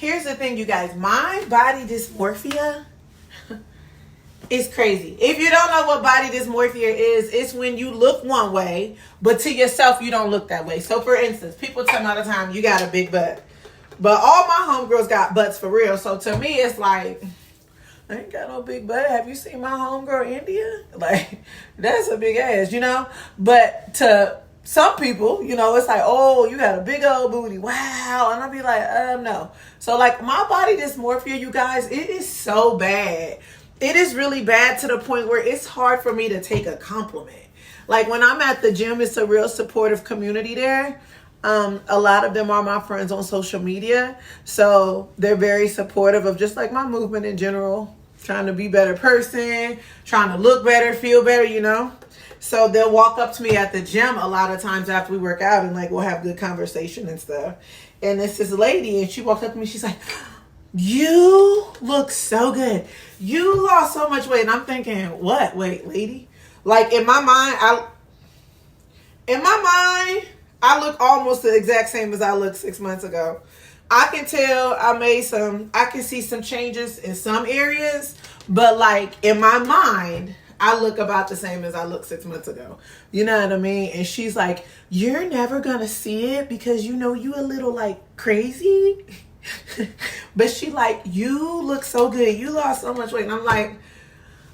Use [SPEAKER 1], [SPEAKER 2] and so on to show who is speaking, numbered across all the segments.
[SPEAKER 1] here's the thing, you guys. My body dysmorphia is crazy. If you don't know what body dysmorphia is, it's when you look one way, but to yourself, you don't look that way. So, for instance, people tell me all the time, you got a big butt. But all my homegirls got butts for real. So, to me, it's like, I ain't got no big butt. Have you seen my homegirl, India? Like, that's a big ass, you know? But to some people, you know, it's like, oh, you got a big old booty. Wow. And I'll be like, no. So, like, my body dysmorphia, you guys, it is so bad. It is really bad to the point where it's hard for me to take a compliment. Like, when I'm at the gym, it's a real supportive community there. A lot of them are my friends on social media. So they're very supportive of just like my movement in general, trying to be a better person, trying to look better, feel better, you know? So they'll walk up to me at the gym a lot of times after we work out and like we'll have good conversation and stuff. And it's this lady and she walked up to me. She's like, you look so good. You lost so much weight. And I'm thinking, what? Wait, lady? Like in my mind, I look almost the exact same as I looked 6 months ago. I can tell I can see some changes in some areas, but like in my mind, I look about the same as I looked 6 months ago. You know what I mean? And she's like, you're never gonna see it because you know you a little like crazy. But she like, you look so good. You lost so much weight. And I'm like,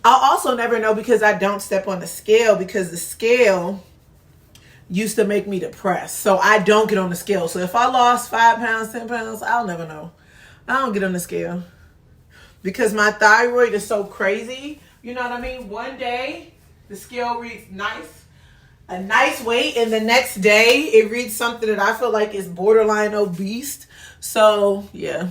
[SPEAKER 1] I'll also never know because I don't step on the scale because the scale used to make me depressed. So I don't get on the scale. So if I lost 5 pounds, 10 pounds, I'll never know. I don't get on the scale because my thyroid is so crazy. You know what I mean? One day the scale reads a nice weight, and the next day it reads something that I feel like is borderline obese. So yeah,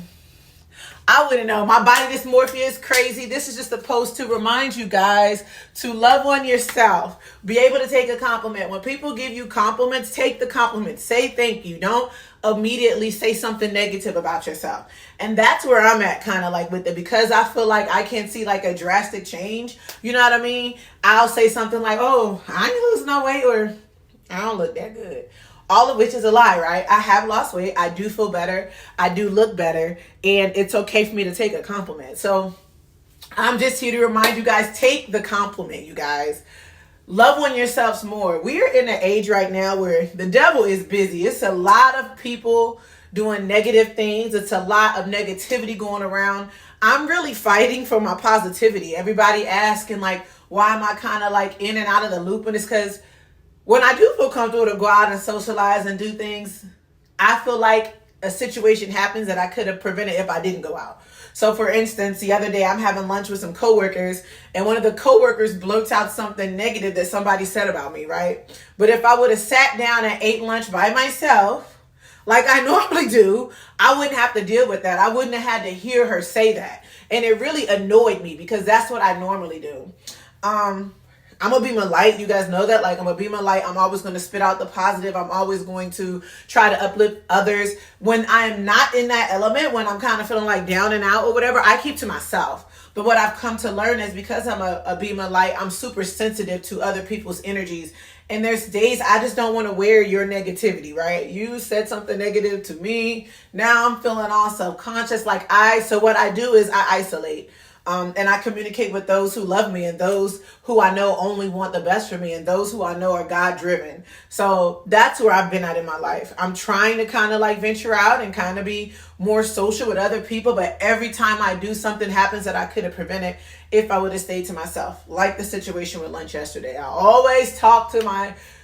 [SPEAKER 1] I wouldn't know. My body dysmorphia is crazy. This is just a post to remind you guys to love on yourself. Be able to take a compliment. When people give you compliments, take the compliment. Say thank you. Don't immediately say something negative about yourself. And that's where I'm at kind of like with it because I feel like I can't see like a drastic change. You know what I mean? I'll say something like, oh, I ain't losing no weight or I don't look that good. All of which is a lie, right? I have lost weight. I do feel better. I do look better. And it's okay for me to take a compliment. So I'm just here to remind you guys, take the compliment, you guys. Love on yourselves more. We're in an age right now where the devil is busy. It's a lot of people doing negative things. It's a lot of negativity going around. I'm really fighting for my positivity. Everybody asking like, why am I kind of like in and out of the loop? And it's because when I do feel comfortable to go out and socialize and do things, I feel like a situation happens that I could have prevented if I didn't go out. So for instance, the other day I'm having lunch with some coworkers and one of the coworkers blurts out something negative that somebody said about me, right? But if I would have sat down and ate lunch by myself, like I normally do, I wouldn't have to deal with that. I wouldn't have had to hear her say that. And it really annoyed me because that's what I normally do. I'm going to be my light. You guys know that. Like, I'm going to be my light. I'm always going to spit out the positive. I'm always going to try to uplift others. When I'm not in that element, when I'm kind of feeling like down and out or whatever, I keep to myself. But what I've come to learn is because I'm a beam of light, I'm super sensitive to other people's energies. And there's days I just don't want to wear your negativity, right? You said something negative to me. Now I'm feeling all self-conscious. So what I do is I isolate. And I communicate with those who love me and those who I know only want the best for me and those who I know are God-driven. So that's where I've been at in my life. I'm trying to kind of like venture out and kind of be more social with other people. But every time I do, something happens that I could have prevented if I would have stayed to myself. Like the situation with lunch yesterday. I always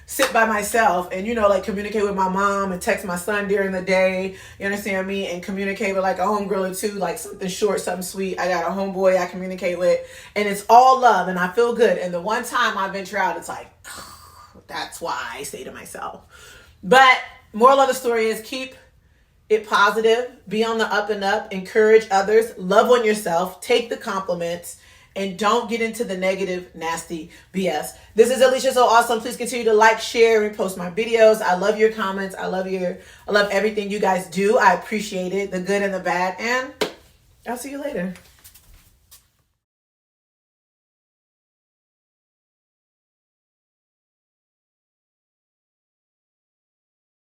[SPEAKER 1] sit by myself and, like communicate with my mom and text my son during the day, you understand me, and communicate with like a homegirl or two, like something short, something sweet. I got a homeboy I communicate with and it's all love and I feel good. And the one time I venture out, it's like, that's why I stay to myself. But moral of the story is keep it positive, be on the up and up, encourage others, love on yourself, take the compliments, and don't get into the negative, nasty BS. This is 𝗯𝗍 So Awesome. Please continue to like, share, and post my videos. I love your comments. I love everything you guys do. I appreciate it, the good and the bad. And I'll see you later.